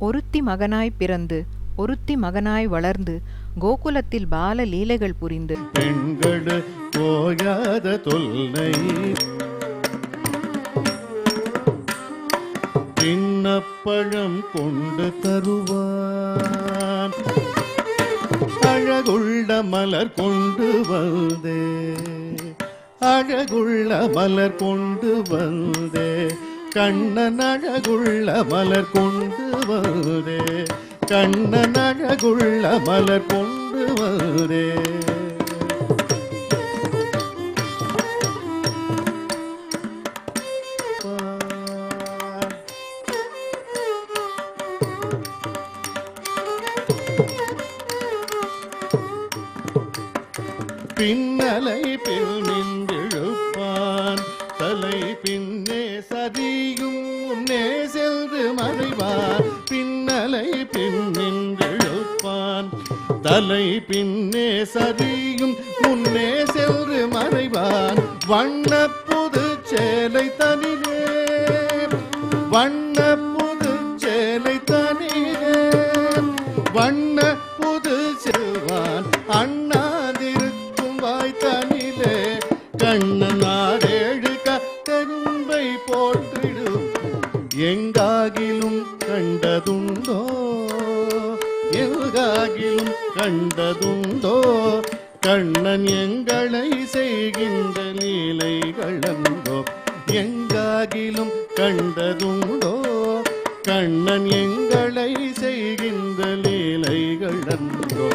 ஒருத்தி மகனாய் பிறந்து ஒருத்தி மகனாய் வளர்ந்து கோகுலத்தில் பால லீலைகள் புரிந்து பெண்களு போயாத தொல்லை தின்னப்பழம் கொண்டு தருவான் அழகுள்ள மலர் கொண்டு வந்தே அழகுள்ள மலர் கொண்டு வந்தே கண்ணன் அழகுள்ள மலர் கொண்டு வந்தே கண்ணன் அழகுள்ள மலர் கொண்டு வந்தே பின்னலை பில் நின்றிழுப்பான் தலை பின்னே சதியும் முன்னே சென்று மறைவான் பின்னலை பின் நின்றிழுப்பான் தலை பின்னே சதியும் முன்னே சென்று மறைவான் வண்ண புது சேலை தனிலே வண்ண புது சேலை தனிலே வண்ண புது செல்வான் அண்ணா தனிலே கண்ணனாரேழு கரும்பை போற்றிடும் எங்காகிலும் கண்டதுண்டோ எங்காகிலும் கண்டதுண்டோ கண்ணன் எங்களை செய்கின்ற லீலைகளந்தோ எங்காகிலும் கண்டதுண்டோ கண்ணன் எங்களை செய்கின்ற லீலைகளந்தோ